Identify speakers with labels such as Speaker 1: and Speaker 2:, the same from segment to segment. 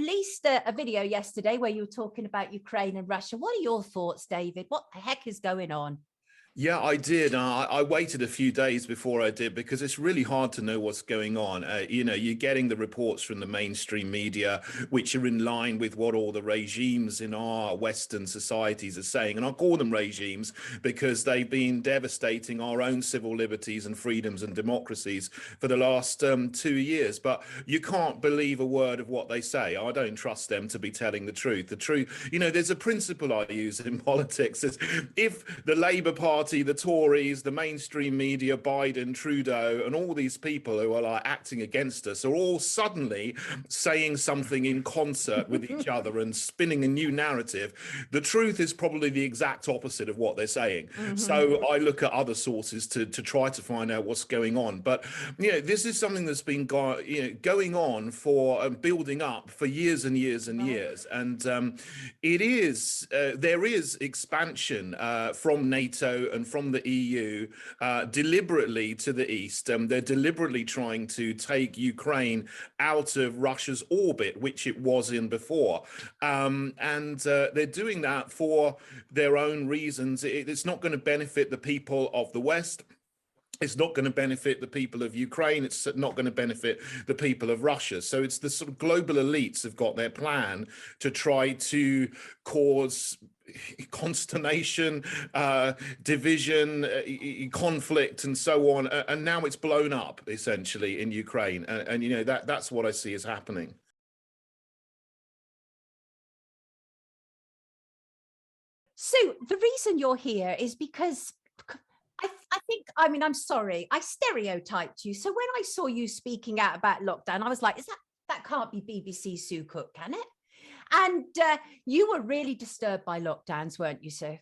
Speaker 1: released a video yesterday where you were talking about Ukraine and Russia. What are your thoughts, David? What the heck is going on?
Speaker 2: Yeah, I did. I waited a few days before I did because it's really hard to know what's going on. You're getting the reports from the mainstream media, which are in line with what all the regimes in our Western societies are saying. And I call them regimes because they've been devastating our own civil liberties and freedoms and democracies for the last 2 years. But you can't believe a word of what they say. I don't trust them to be telling the truth. The truth, there's a principle I use in politics is if the Labour Party, the Tories, the mainstream media, Biden, Trudeau, and all these people who are like acting against us are all suddenly saying something in concert with each other and spinning a new narrative. The truth is probably the exact opposite of what they're saying. So I look at other sources to try to find out what's going on. But this is something that's been going on for building up for years and years and years. And there is expansion from NATO and from the EU deliberately to the east. They're deliberately trying to take Ukraine out of Russia's orbit, which it was in before. And they're doing that for their own reasons. It's not going to benefit the people of the West. It's not going to benefit the people of Ukraine. It's not going to benefit the people of Russia. So it's the sort of global elites have got their plan to try to cause consternation, division, conflict, and so on. And now it's blown up essentially in Ukraine. And that's what I see as happening.
Speaker 1: So the reason you're here is because I think, I'm sorry, I stereotyped you. So when I saw you speaking out about lockdown, I was like, that can't be BBC Sue Cook, can it? And you were really disturbed by lockdowns, weren't you, Sue?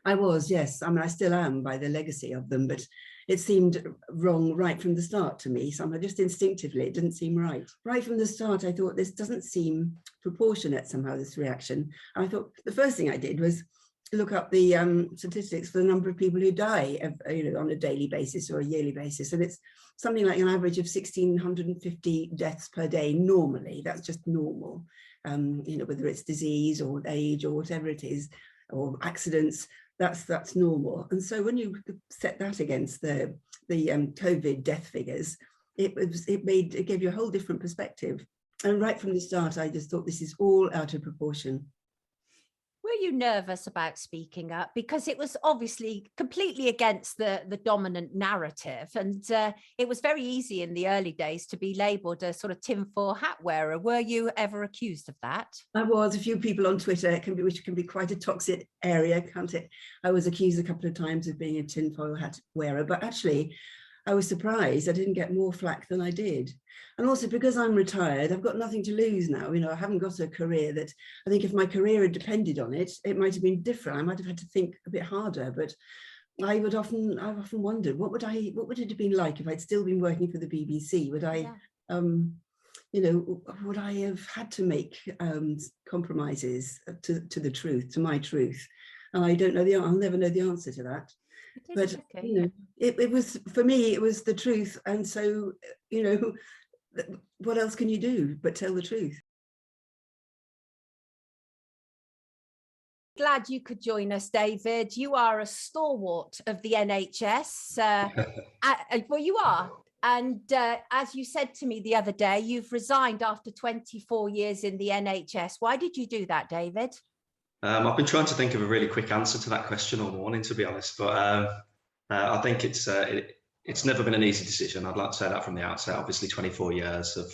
Speaker 3: I was, yes. I still am by the legacy of them, but it seemed wrong right from the start to me. Somehow, just instinctively, it didn't seem right. Right from the start, I thought this doesn't seem proportionate somehow, this reaction. I thought the first thing I did was look up the statistics for the number of people who die on a daily basis or a yearly basis. And it's something like an average of 1,650 deaths per day normally. That's just normal, whether it's disease or age or whatever it is, or accidents, that's normal. And so when you set that against the COVID death figures, it gave you a whole different perspective. And right from the start, I just thought this is all out of proportion.
Speaker 1: Were you nervous about speaking up? Because it was obviously completely against the dominant narrative. And it was very easy in the early days to be labelled a sort of tinfoil hat wearer. Were you ever accused of that? I
Speaker 3: was. A few people on Twitter, which can be quite a toxic area, can't it? I was accused a couple of times of being a tinfoil hat wearer, but actually I was surprised I didn't get more flack than I did. And also because I'm retired, I've got nothing to lose now. I haven't got a career that, I think if my career had depended on it, it might have been different. I might have had to think a bit harder, but I've often wondered, what would it have been like if I'd still been working for the BBC? Would I, would I have had to make compromises to the truth, to my truth? And I don't know I'll never know the answer to that. But it was, for me, it was the truth. And so, what else can you do but tell the truth?
Speaker 1: Glad you could join us, David. You are a stalwart of the NHS. Well, you are. And as you said to me the other day, you've resigned after 24 years in the NHS. Why did you do that, David?
Speaker 4: I've been trying to think of a really quick answer to that question all morning, to be honest, but I think it's never been an easy decision. I'd like to say that from the outset. Obviously, 24 years of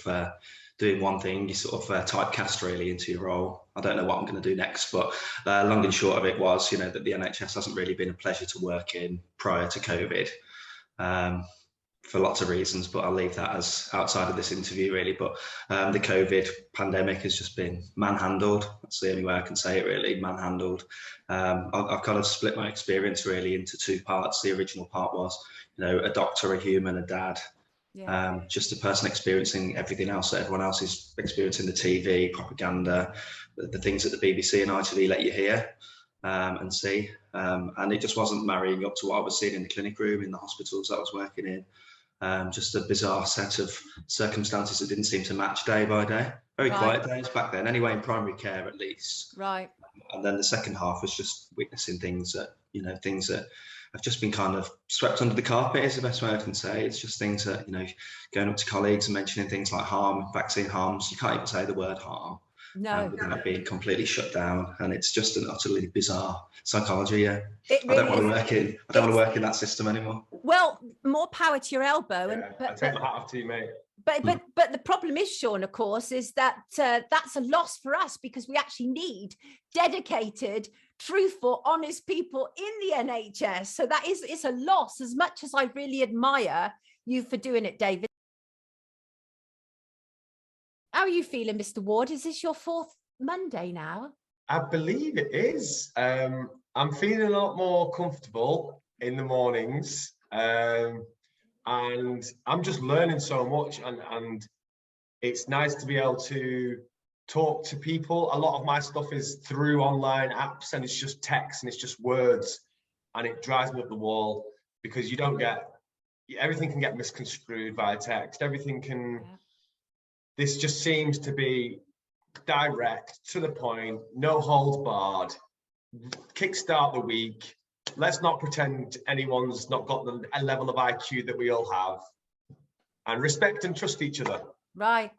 Speaker 4: doing one thing, you sort of typecast really into your role. I don't know what I'm going to do next, but long and short of it was, that the NHS hasn't really been a pleasure to work in prior to COVID. For lots of reasons, but I'll leave that as outside of this interview really. But the COVID pandemic has just been manhandled. That's the only way I can say it really, manhandled. I've kind of split my experience really into two parts. The original part was, a doctor, a human, a dad. Yeah. Just a person experiencing everything else that everyone else is experiencing, the TV, propaganda, the things that the BBC and ITV let you hear and see. And it just wasn't marrying up to what I was seeing in the clinic room, in the hospitals that I was working in. Just a bizarre set of circumstances that didn't seem to match day by day. Very quiet days back then, anyway, in primary care at least.
Speaker 1: Right.
Speaker 4: And then the second half was just witnessing things that, you know, things that have just been kind of swept under the carpet is the best way I can say. It's just things that, you know, going up to colleagues and mentioning things like harm, vaccine harms. You can't even say the word harm.
Speaker 1: No.
Speaker 4: Without being completely shut down, and it's just an utterly bizarre psychology. Yeah,
Speaker 1: It really
Speaker 4: I don't want to work in. I don't want to work in that system anymore.
Speaker 1: Well, more power to your elbow.
Speaker 5: Yeah, I take my hat off to you, mate.
Speaker 1: But the problem is, Sean, of course, is that that's a loss for us, because we actually need dedicated, truthful, honest people in the NHS. So that is, it's a loss, as much as I really admire you for doing it, David. How are you feeling, Mr. Ward? Is this your 4th Monday now?
Speaker 5: I believe it is. I'm feeling a lot more comfortable in the mornings, and I'm just learning so much, and it's nice to be able to talk to people. A lot of my stuff is through online apps, and it's just text and it's just words, and it drives me up the wall, because you don't get, everything can get misconstrued via text. Everything can, this just seems to be direct, to the point, no holds barred, kickstart the week. Let's not pretend anyone's not got a level of IQ that we all have, and respect and trust each other.
Speaker 1: Right.